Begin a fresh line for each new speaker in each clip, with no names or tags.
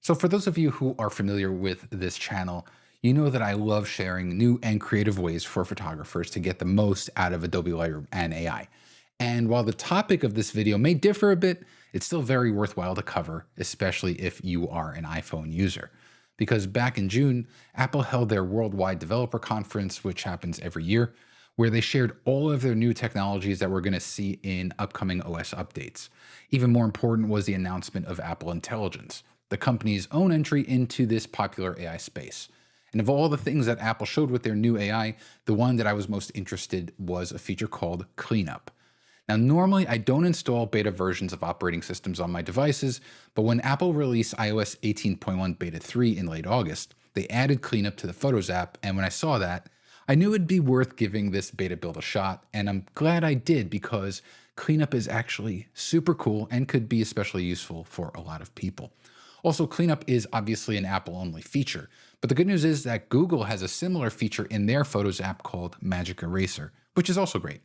So for those of you who are familiar with this channel, you know that I love sharing new and creative ways for photographers to get the most out of Adobe Lightroom and AI. And while the topic of this video may differ a bit, it's still very worthwhile to cover, especially if you are an iPhone user. Because back in June, Apple held their worldwide developer conference, which happens every year, where they shared all of their new technologies that we're going to see in upcoming OS updates. Even more important was the announcement of Apple Intelligence, the company's own entry into this popular AI space. And of all the things that Apple showed with their new AI, the one that I was most interested was a feature called Cleanup. Now, normally I don't install beta versions of operating systems on my devices, but when Apple released iOS 18.1 Beta 3 in late August, they added Cleanup to the Photos app, and when I saw that, I knew it'd be worth giving this beta build a shot, and I'm glad I did because Cleanup is actually super cool and could be especially useful for a lot of people. Also, Cleanup is obviously an Apple-only feature, but the good news is that Google has a similar feature in their Photos app called Magic Eraser, which is also great.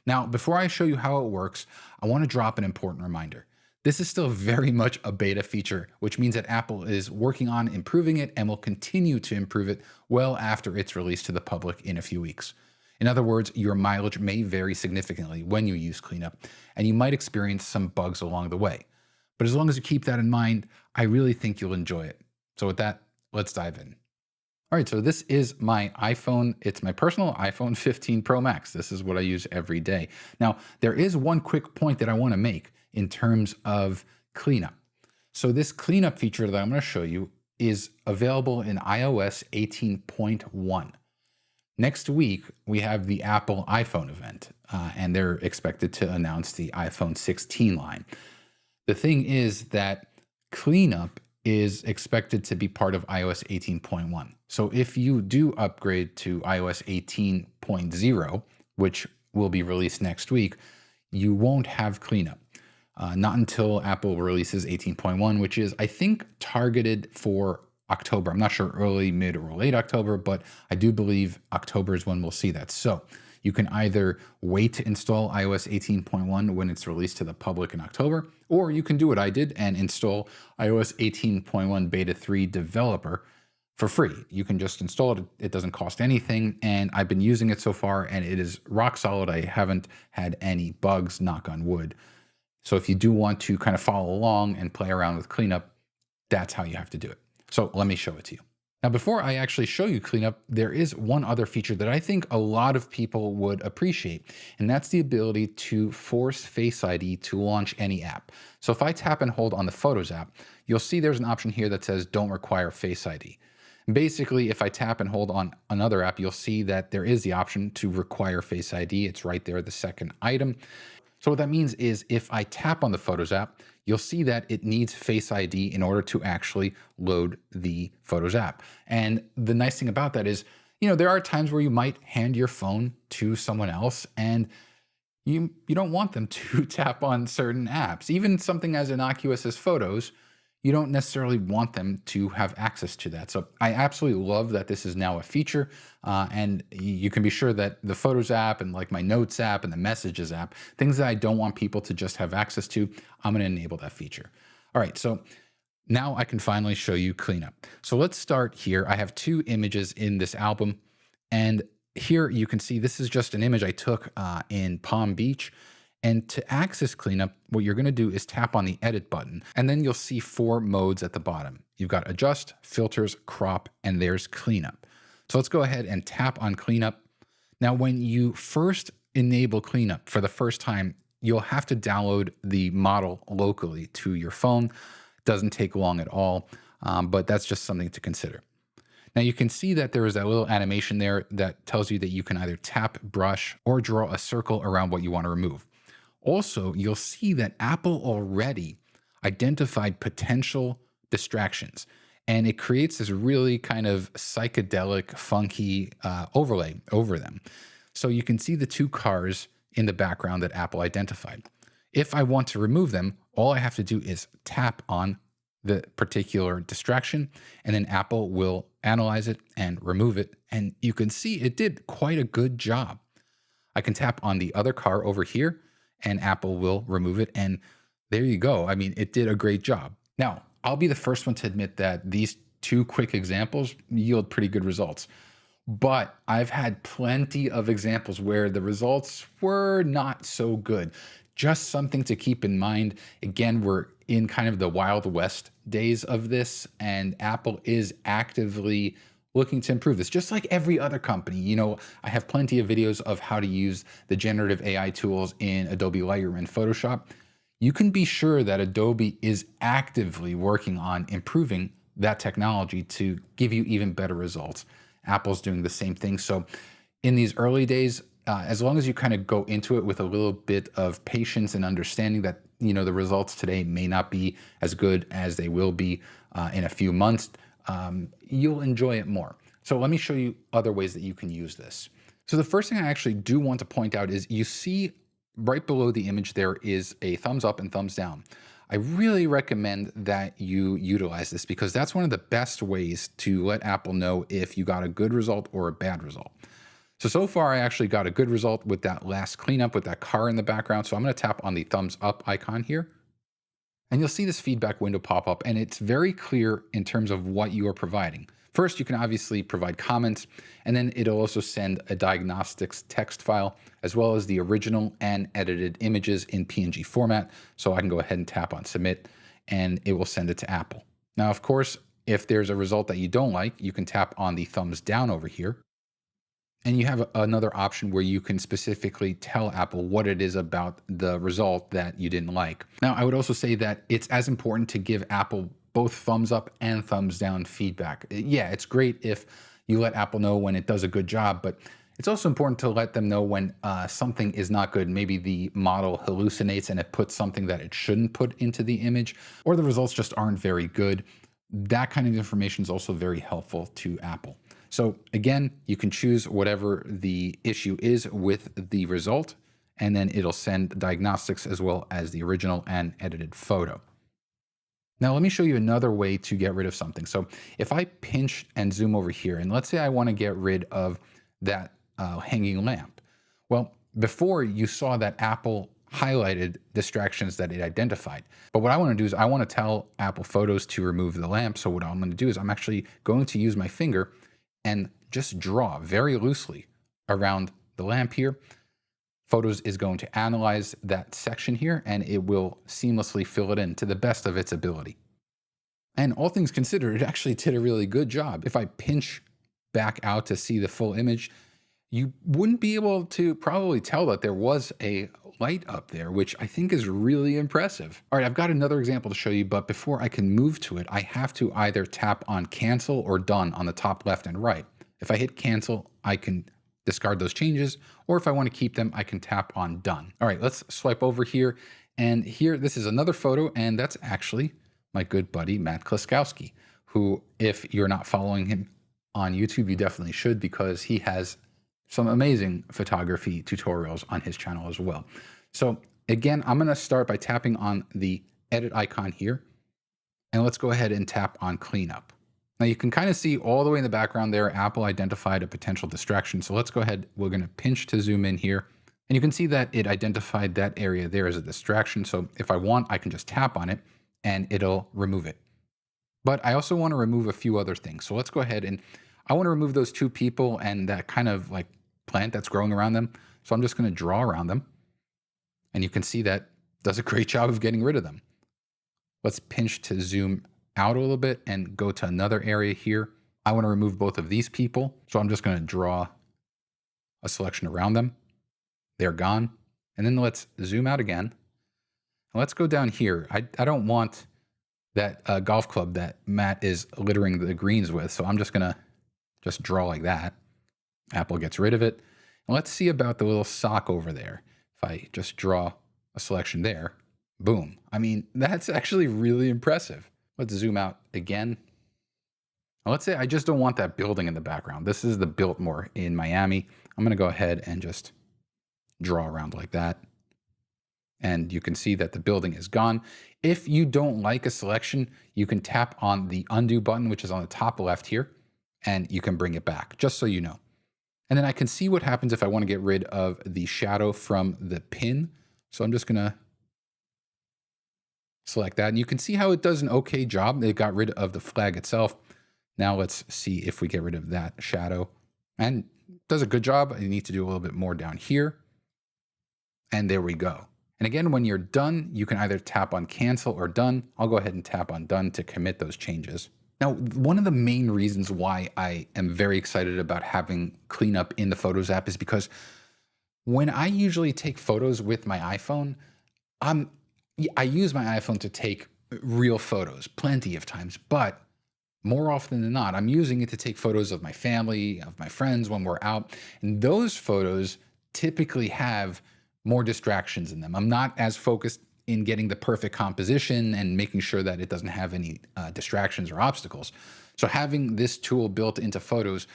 Now, before I show you how it works, I want to drop an important reminder. This is still very much a beta feature, which means that Apple is working on improving it and will continue to improve it well after it's released to the public in a few weeks. In other words, your mileage may vary significantly when you use Cleanup, and you might experience some bugs along the way. But as long as you keep that in mind, I really think you'll enjoy it. So with that, let's dive in. All right, so this is my iPhone. It's my personal iPhone 15 Pro Max. This is what I use every day. Now, there is one quick point that I want to make in terms of cleanup. So this cleanup feature that I'm going to show you is available in iOS 18.1. Next week, we have the Apple iPhone event, and they're expected to announce the iPhone 16 line. The thing is that cleanup is expected to be part of iOS 18.1. So if you do upgrade to iOS 18.0, which will be released next week, you won't have cleanup. Not until Apple releases 18.1, which is, I think, targeted for October. I'm not sure early, mid, or late October, but I do believe October is when we'll see that. So you can either wait to install iOS 18.1 when it's released to the public in October, or you can do what I did and install iOS 18.1 Beta 3 Developer for free. You can just install it. It doesn't cost anything, and I've been using it so far, and it is rock solid. I haven't had any bugs, knock on wood. So if you do want to kind of follow along and play around with Cleanup, that's how you have to do it. So let me show it to you. Now, before I actually show you Cleanup, there is one other feature that I think a lot of people would appreciate, and that's the ability to force Face ID to launch any app. So if I tap and hold on the Photos app, you'll see there's an option here that says don't require Face ID. Basically, if I tap and hold on another app, you'll see that there is the option to require Face ID. It's right there, the second item. So what that means is if I tap on the Photos app, you'll see that it needs Face ID in order to actually load the Photos app. And the nice thing about that is, there are times where you might hand your phone to someone else and you don't want them to tap on certain apps. Even something as innocuous as photos, you don't necessarily want them to have access to that. So I absolutely love that this is now a feature, and you can be sure that the Photos app and like my Notes app and the Messages app, things that I don't want people to just have access to, I'm going to enable that feature. All right, so now I can finally show you Cleanup. So let's start here. I have two images in this album, and here you can see this is just an image I took in Palm Beach. And to access Cleanup, what you're going to do is tap on the Edit button, and then you'll see four modes at the bottom. You've got Adjust, Filters, Crop, and there's Cleanup. So let's go ahead and tap on Cleanup. Now, when you first enable Cleanup for the first time, you'll have to download the model locally to your phone. Doesn't take long at all, but that's just something to consider. Now you can see that there is a little animation there that tells you that you can either tap, brush, or draw a circle around what you want to remove. Also, you'll see that Apple already identified potential distractions, and it creates this really kind of psychedelic, funky overlay over them. So you can see the two cars in the background that Apple identified. If I want to remove them, all I have to do is tap on the particular distraction, and then Apple will analyze it and remove it. And you can see it did quite a good job. I can tap on the other car over here, and Apple will remove it. And there you go. I mean, it did a great job. Now, I'll be the first one to admit that these two quick examples yield pretty good results. But I've had plenty of examples where the results were not so good. Just something to keep in mind. Again, we're in kind of the Wild West days of this, and Apple is actively looking to improve this, just like every other company. I have plenty of videos of how to use the generative AI tools in Adobe Lightroom and Photoshop. You can be sure that Adobe is actively working on improving that technology to give you even better results. Apple's doing the same thing. So in these early days, as long as you kind of go into it with a little bit of patience and understanding that the results today may not be as good as they will be in a few months, you'll enjoy it more. So let me show you other ways that you can use this. So the first thing I actually do want to point out is you see right below the image there is a thumbs up and thumbs down. I really recommend that you utilize this because that's one of the best ways to let Apple know if you got a good result or a bad result. So far I actually got a good result with that last cleanup with that car in the background. So I'm going to tap on the thumbs up icon here. And you'll see this feedback window pop up, and it's very clear in terms of what you are providing. First, you can obviously provide comments, and then it'll also send a diagnostics text file, as well as the original and edited images in PNG format. So I can go ahead and tap on submit, and it will send it to Apple. Now, of course, if there's a result that you don't like, you can tap on the thumbs down over here. And you have another option where you can specifically tell Apple what it is about the result that you didn't like. Now, I would also say that it's as important to give Apple both thumbs up and thumbs down feedback. Yeah, it's great if you let Apple know when it does a good job, but it's also important to let them know when something is not good. Maybe the model hallucinates and it puts something that it shouldn't put into the image, or the results just aren't very good. That kind of information is also very helpful to Apple. So again, you can choose whatever the issue is with the result, and then it'll send diagnostics as well as the original and edited photo. Now, let me show you another way to get rid of something. So if I pinch and zoom over here, and let's say I want to get rid of that hanging lamp. Well, before you saw that Apple highlighted distractions that it identified. But what I want to do is I want to tell Apple Photos to remove the lamp. So what I'm going to do is I'm actually going to use my finger and just draw very loosely around the lamp here. Photos is going to analyze that section here, and it will seamlessly fill it in to the best of its ability. And all things considered, it actually did a really good job. If I pinch back out to see the full image, you wouldn't be able to probably tell that there was a light up there, which I think is really impressive. All right, I've got another example to show you, but before I can move to it, I have to either tap on cancel or done on the top left and right. If I hit cancel, I can discard those changes, or if I want to keep them, I can tap on done. All right, let's swipe over here. And here, this is another photo, and that's actually my good buddy, Matt Klaskowski, who, if you're not following him on YouTube, you definitely should, because he has some amazing photography tutorials on his channel as well. So again, I'm going to start by tapping on the edit icon here, and let's go ahead and tap on cleanup. Now you can kind of see all the way in the background there, Apple identified a potential distraction. So let's go ahead. We're going to pinch to zoom in here, and you can see that it identified that area there as a distraction. So if I want, I can just tap on it and it'll remove it. But I also want to remove a few other things. So let's go ahead, and I want to remove those two people and that kind of like plant that's growing around them. So I'm just going to draw around them. And you can see that does a great job of getting rid of them. Let's pinch to zoom out a little bit and go to another area here. I want to remove both of these people. So I'm just going to draw a selection around them. They're gone. And then let's zoom out again. And let's go down here. I don't want that golf club that Matt is littering the greens with. So I'm just going to just draw like that. Apple gets rid of it. And let's see about the little sock over there. If I just draw a selection there, boom. I mean, that's actually really impressive. Let's zoom out again. Now, let's say I just don't want that building in the background. This is the Biltmore in Miami. I'm going to go ahead and just draw around like that. And you can see that the building is gone. If you don't like a selection, you can tap on the undo button, which is on the top left here, and you can bring it back, just so you know. And then I can see what happens if I want to get rid of the shadow from the pin. So I'm just going to Select that, and you can see how it does an okay job. It got rid of the flag itself. Now let's see if we get rid of that shadow, and it does a good job. I need to do a little bit more down here, and there we go. And again, when you're done, you can either tap on cancel or done. I'll go ahead and tap on done to commit those changes. Now, one of the main reasons why I am very excited about having cleanup in the Photos app is because when I usually take photos with my iPhone, I'm I use my iPhone to take real photos plenty of times, but more often than not, I'm using it to take photos of my family, of my friends when we're out. And those photos typically have more distractions in them. I'm not as focused in getting the perfect composition and making sure that it doesn't have any distractions or obstacles. So having this tool built into Photos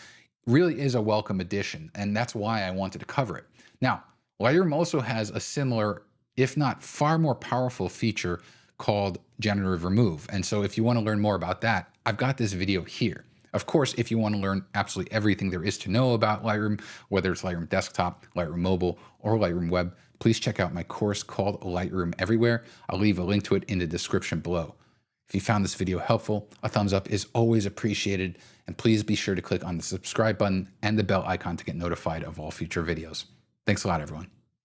really is a welcome addition. And that's why I wanted to cover it. Now, Lightroom also has a similar, if not far more powerful feature called generative remove. And so if you want to learn more about that, I've got this video here. Of course, if you want to learn absolutely everything there is to know about Lightroom, whether it's Lightroom Desktop, Lightroom Mobile, or Lightroom Web, please check out my course called Lightroom Everywhere. I'll leave a link to it in the description below. If you found this video helpful, a thumbs up is always appreciated, and please be sure to click on the subscribe button and the bell icon to get notified of all future videos. Thanks a lot, everyone.